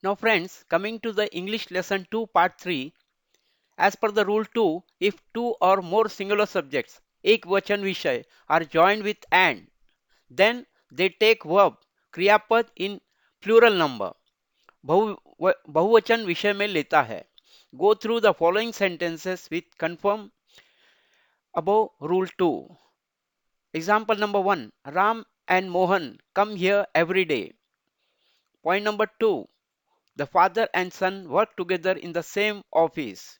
Now friends, coming to the English lesson 2 part 3, as per the rule 2, if two or more singular subjects, ek vachan vishay, are joined with and, then they take verb क्रियापद in plural number. बहुवचन विषय में लेता है. Go through the following sentences with confirm above rule 2. Example number 1. Ram and Mohan come here every day. Point number 2. The father and son work together in the same office.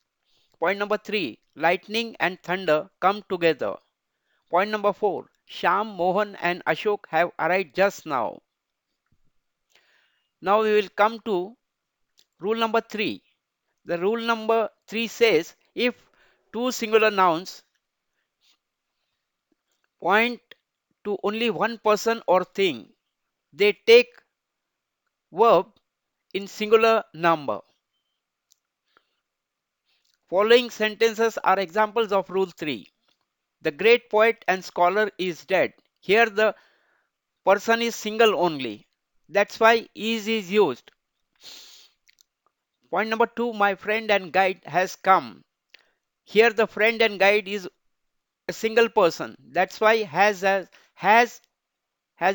Point number 3. Lightning and thunder come together. Point number 4. Sham, Mohan and Ashok have arrived just now. Now we will come to rule number 3. The rule number 3 says if two singular nouns point to only one person or thing, they take verb in singular number. Following sentences are examples of rule 3. The great poet and scholar is dead. Here the person is single only. That's why is used. Point number 2. My friend and guide has come. Here the friend and guide is a single person. That's why has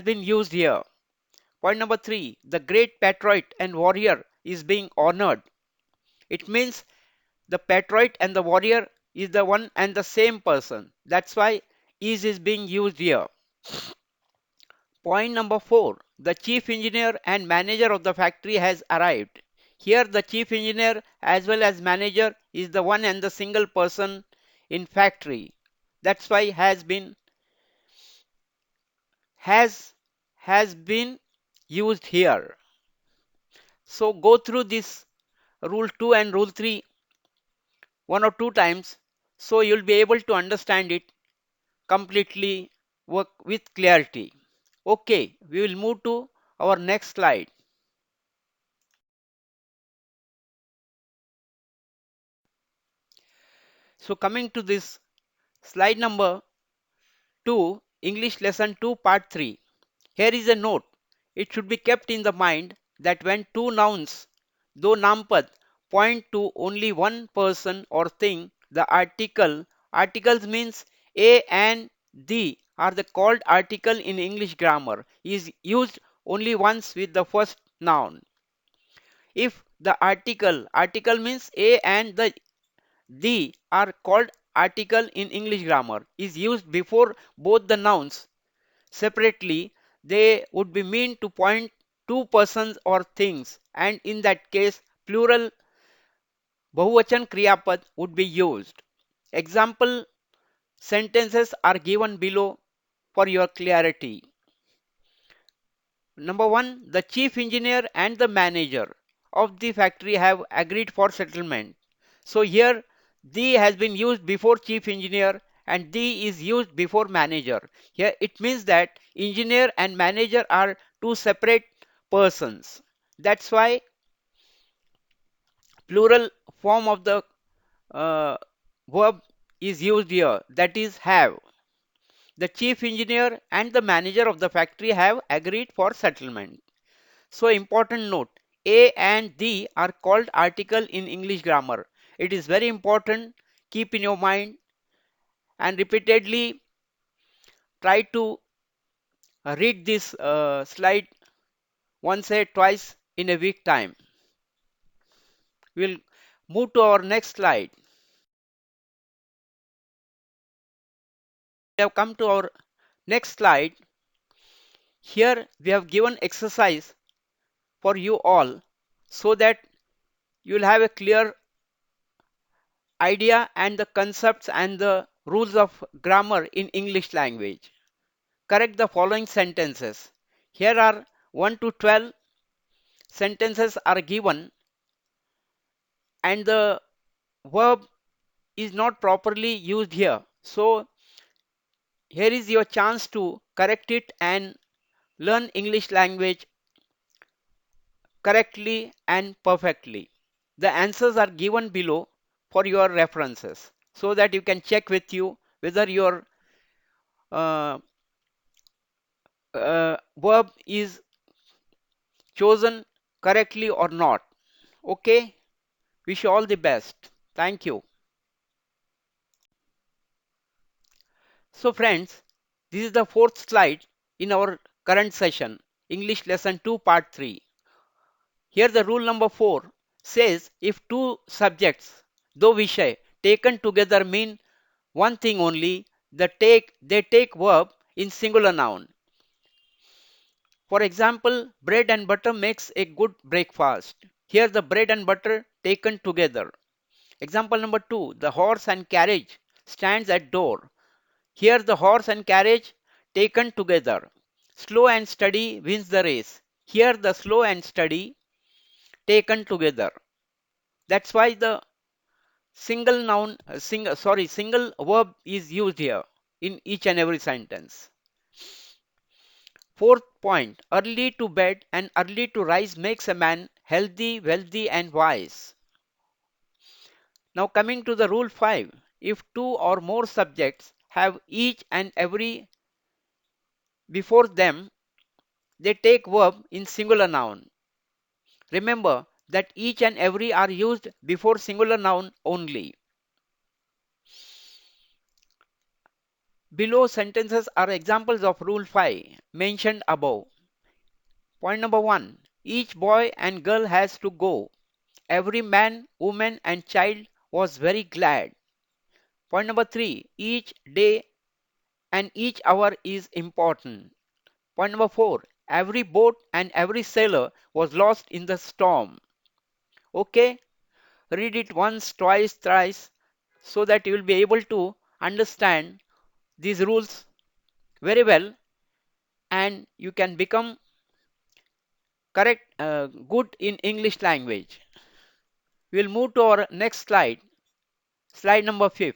been used here. Point number 3. The great patriot and warrior is being honored. It means the patriot and the warrior is the one and the same person. That's why is being used here. Point number 4. The chief engineer and manager of the factory has arrived. Here the chief engineer as well as manager is the one and the single person in factory. That's why has has been used here. So go through this rule 2 and rule 3 one or two times so you'll be able to understand it completely work with clarity. Okay, we will move to our next slide. So coming to this slide number 2, English lesson 2 part 3. Here is a note. It should be kept in the mind that when two nouns, though nampad, point to only one person or thing, the articles means a and the are the called article in English grammar, is used only once with the first noun. If the article means a and the are called article in English grammar, is used before both the nouns separately, they would be mean to point two persons or things, and in that case plural bahuvachan kriyapad would be used. Example sentences are given below for your clarity. Number 1, the chief engineer and the manager of the factory have agreed for settlement. So here the has been used before chief engineer and the is used before manager. Here it means that engineer and manager are two separate persons. That's why plural form of the uh, verb is used here, that is have. The chief engineer and the manager of the factory have agreed for settlement. So important note, a and the are called article in English grammar. It is very important, keep in your mind and repeatedly try to read this slide once or twice in a week time. We'll move to our next slide. We have come to our next slide. Here we have given exercise for you all so that you will have a clear idea and the concepts and the rules of grammar in English language. Correct the following sentences. Here are 1 to 12 sentences are given and the verb is not properly used here. So here is your chance to correct it and learn English language correctly and perfectly. The answers are given below for your references so that you can check with you whether your uh, verb is chosen correctly or not. Okay? Wish you all the best. Thank you. So friends, this is the fourth slide in our current session, English lesson 2 part 3. Here the rule number 4 says if two subjects, do vishay, taken together mean one thing only, they take verb in singular noun. For example, bread and butter makes a good breakfast. Here the bread and butter taken together. Example number 2, the horse and carriage stands at door. Here the horse and carriage taken together. Slow and steady wins the race. Here the slow and steady taken together. That's why the single verb is used here in each and every sentence. Fourth point, early to bed and early to rise makes a man healthy, wealthy and wise. Now coming to the rule 5, if two or more subjects have each and every before them, they take verb in singular noun. Remember that each and every are used before singular noun only. Below sentences are examples of rule 5 mentioned above. Point number 1. Each boy and girl has to go. Every man, woman and child was very glad. Point number 3. Each day and each hour is important. Point number 4. Every boat and every sailor was lost in the storm. Okay? Read it once, twice, thrice so that you will be able to understand these rules very well and you can become good in English language. We'll move to our next slide, slide number 5.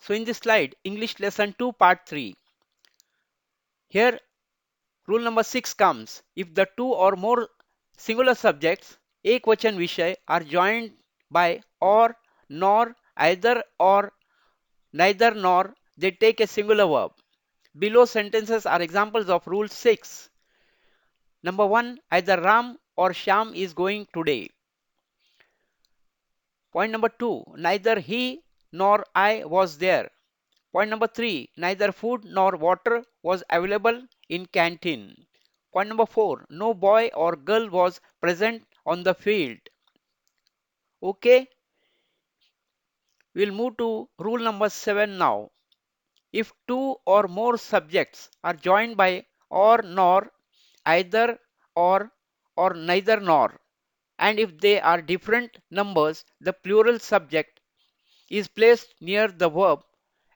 So in this slide, English lesson 2 part 3. Here rule number 6 comes. If the two or more singular subjects, ekvachan vishay, are joined by or, nor, either or, neither nor, they take a singular verb. Below sentences are examples of rule 6. Number 1, either Ram or Sham is going today. Point number 2, neither he nor I was there. Point number 3, neither food nor water was available in canteen. Point number 4, no boy or girl was present on the field. Okay, we'll move to rule number 7 now. If two or more subjects are joined by or nor, either or neither nor, and if they are different numbers, the plural subject is placed near the verb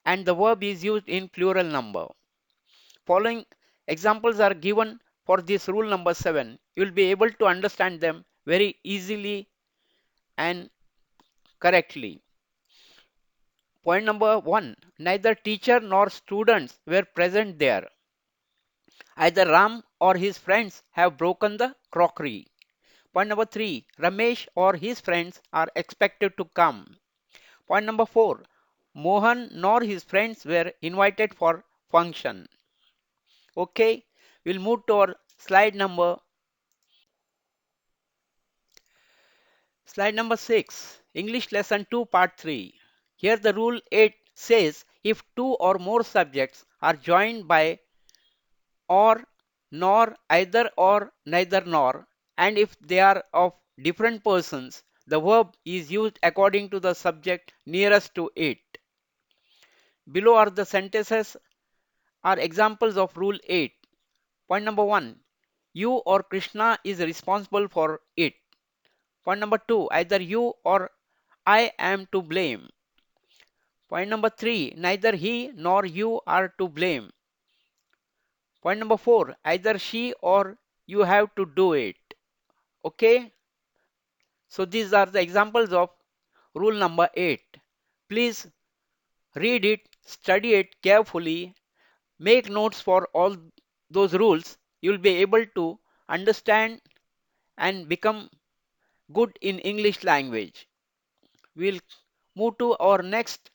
and the verb is used in plural number. Following examples are given for this rule number 7. You will be able to understand them very easily and correctly. Point number 1. Neither teacher nor students were present there. Either Ram or his friends have broken the crockery. Point number 3. Ramesh or his friends are expected to come. Point number 4. Mohan nor his friends were invited for function. Okay, we'll move to our slide number 6. English lesson 2 part 3. Here the rule 8 says if two or more subjects are joined by or, nor, either or, neither nor, and if they are of different persons, the verb is used according to the subject nearest to it. Below are the sentences are examples of rule 8. Point number 1. You or Krishna is responsible for it. Point number 2. Either you or I am to blame. Point number 3. Neither he nor you are to blame. Point number 4. Either she or you have to do it. Okay. So these are the examples of rule number 8. Please read it, study it carefully, make notes for all those rules. You will be able to understand and become good in English language. We'll move to our next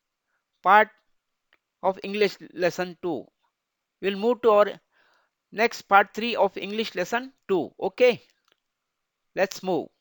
part of English lesson 2. We'll move to our next part 3 of English lesson 2. Okay, let's move.